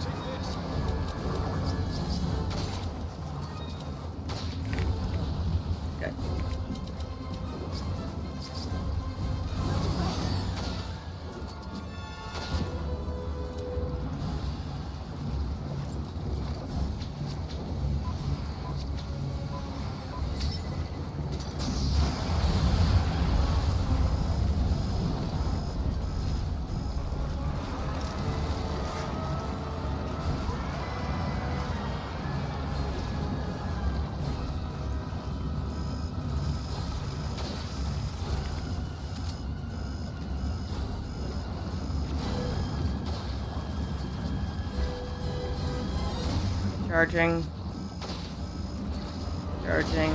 Take this. Good. Charging. Charging.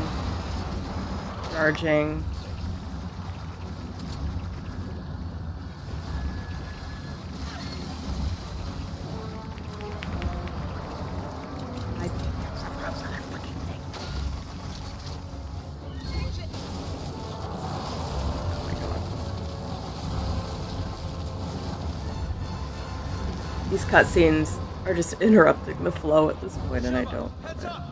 Charging. I Oh my god. These cutscenes are just interrupting the flow at this point, and I don't. Heads up.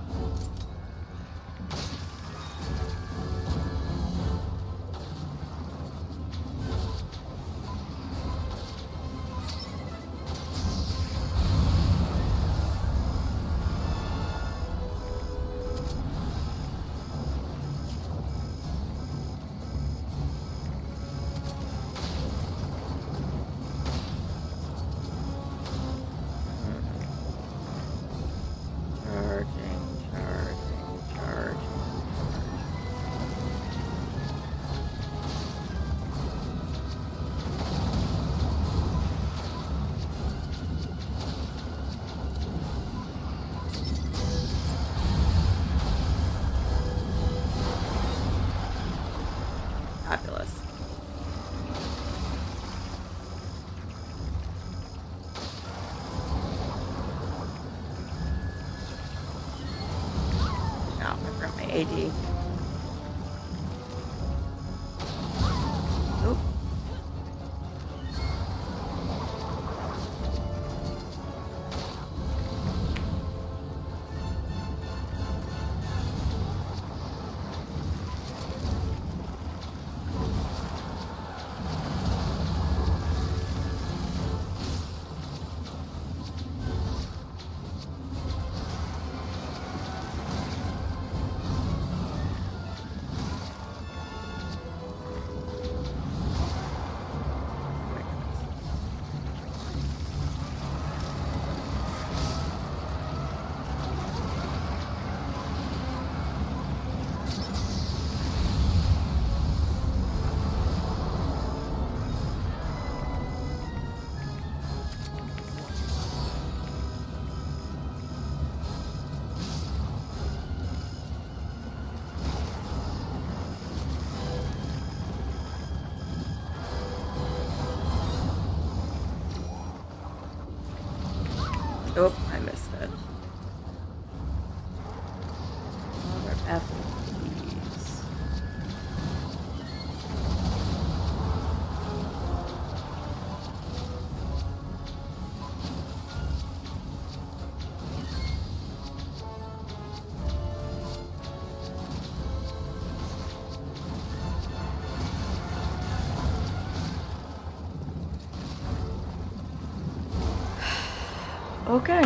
Charging, charging, charging. Fabulous. Oh, I forgot my AD. Nope. Oh, I missed it. Mother effing keys. Okay.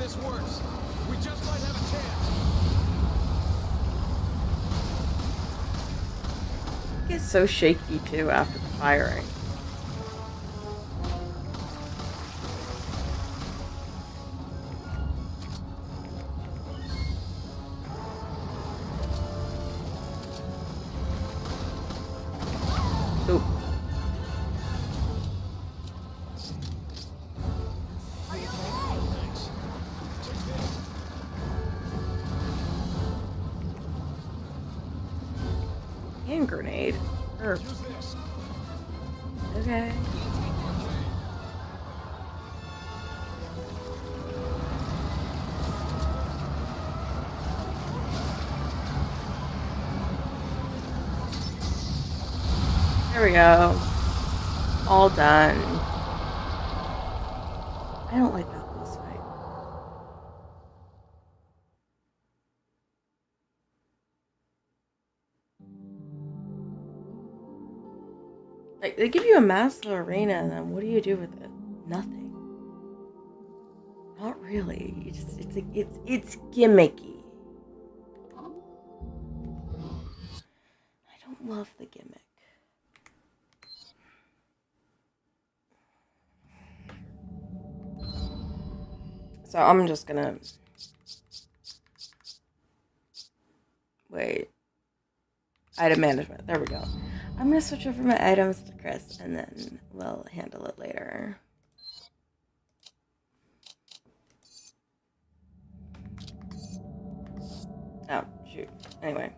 this works. We just might have a chance. It gets so shaky too after the firing. Oop. Are you okay? Thanks. Take this. Hand grenade. Use this. Okay. There we go. All done. I don't like that boss fight. Like, they give you a massive arena, and then what do you do with it? Nothing. Not really. You just, it's gimmicky. I don't love the gimmick. So I'm just gonna wait. Item management. There we go. I'm gonna switch over my items to Chris, and then we'll handle it later. Oh, shoot. Anyway.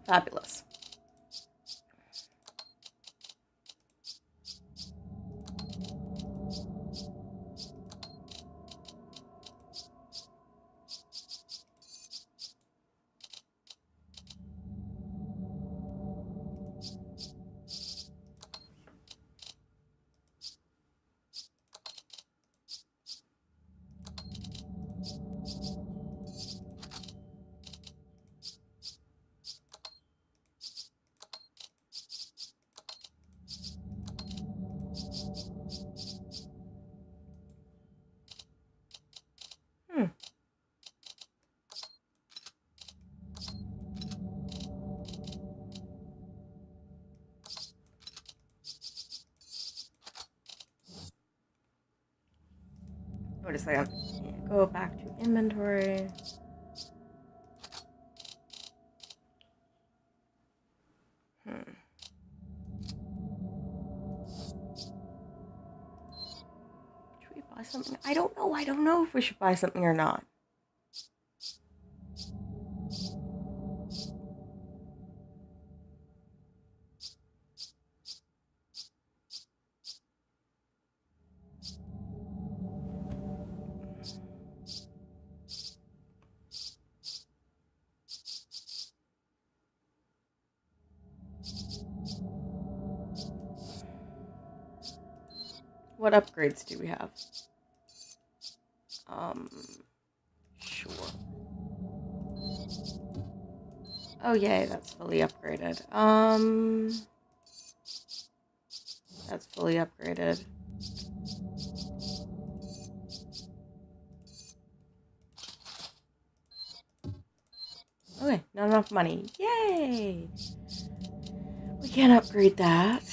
Fabulous. Wait a second. Yeah, go back to inventory. Should we buy something? I don't know. I don't know if we should buy something or not. What upgrades do we have? Sure. Oh yay, that's fully upgraded. That's fully upgraded. Okay, not enough money. Yay! We can't upgrade that.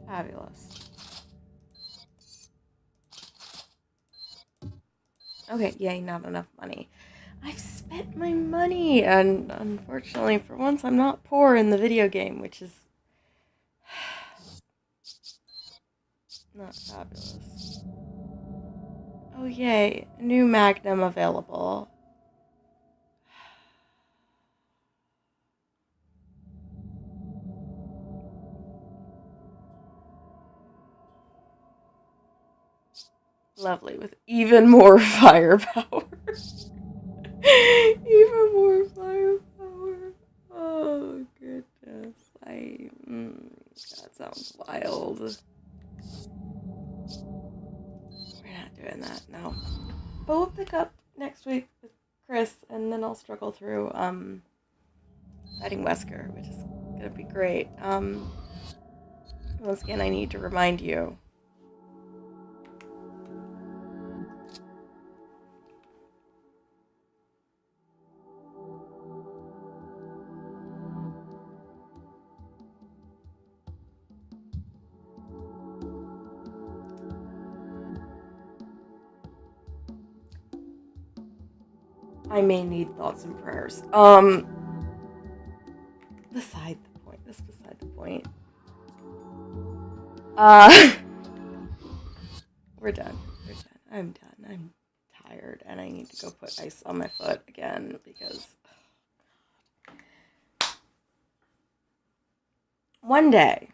Fabulous. Okay, yay, not enough money. I've spent my money, and unfortunately, for once, I'm not poor in the video game, which is not fabulous. Oh, yay. New Magnum available. Lovely, with even more firepower. Even more firepower. Oh, goodness. That sounds wild. We're not doing that, no. But we'll pick up next week with Chris, and then I'll struggle through, fighting Wesker, which is gonna be great. Once again, I need to remind you. I may need thoughts and prayers. Beside the point. That's beside the point. We're done. We're done. I'm done. I'm tired, and I need to go put ice on my foot again because one day,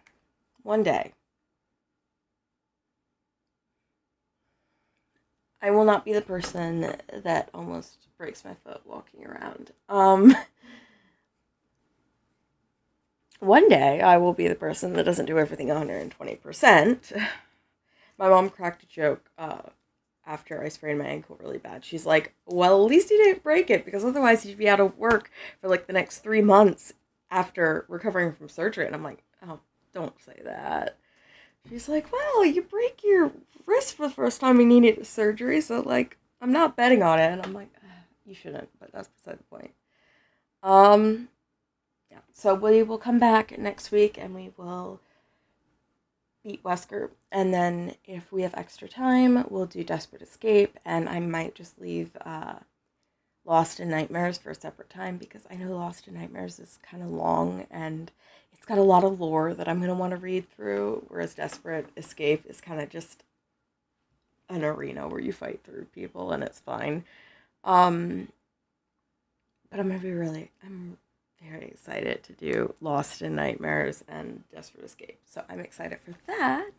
I will not be the person that almost breaks my foot walking around. One day, I will be the person that doesn't do everything 120%. My mom cracked a joke after I sprained my ankle really bad. She's like, well, at least you didn't break it, because otherwise you'd be out of work for like the next 3 months after recovering from surgery. And I'm like, oh, don't say that. She's like, well, you break your wrist for the first time you needed surgery, so like, I'm not betting on it. And I'm like, you shouldn't, but that's beside the point. Yeah, so we will come back next week and we will beat Wesker, and then if we have extra time, we'll do Desperate Escape, and I might just leave Lost in Nightmares for a separate time, because I know Lost in Nightmares is kind of long, and it's got a lot of lore that I'm going to want to read through, whereas Desperate Escape is kind of just an arena where you fight through people, and it's fine. But I'm very excited to do Lost in Nightmares and Desperate Escape. So I'm excited for that.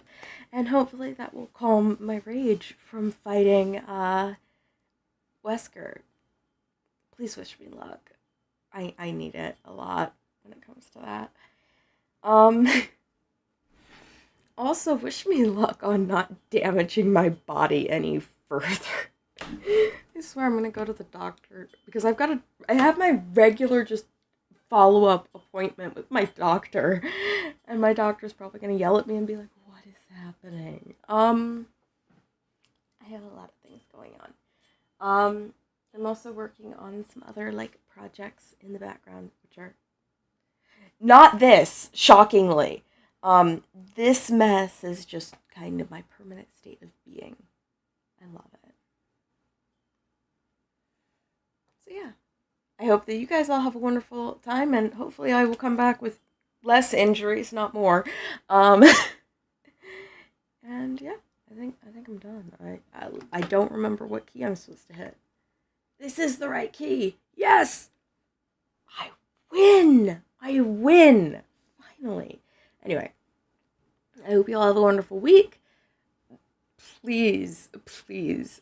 And hopefully that will calm my rage from fighting Wesker. Please wish me luck. I need it a lot when it comes to that. Also, wish me luck on not damaging my body any further. I swear I'm going to go to the doctor, because I have my regular just follow-up appointment with my doctor, and my doctor's probably gonna yell at me and be like, what is happening? I have a lot of things going on. I'm also working on some other like projects in the background, which are not this, shockingly. This mess is just kind of my permanent state of being. I love it. So yeah, I hope that you guys all have a wonderful time, and hopefully I will come back with less injuries, not more. And yeah, I think I'm done. I don't remember what key I'm supposed to hit. This is the right key. Yes! I win! Finally. Anyway, I hope you all have a wonderful week. Please,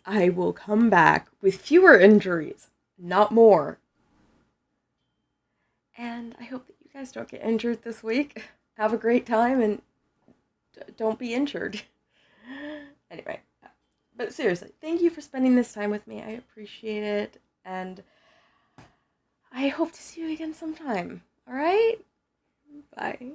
I will come back with fewer injuries, not more. And I hope that you guys don't get injured this week. Have a great time and don't be injured. Anyway, but seriously, thank you for spending this time with me. I appreciate it. And I hope to see you again sometime. All right? Bye.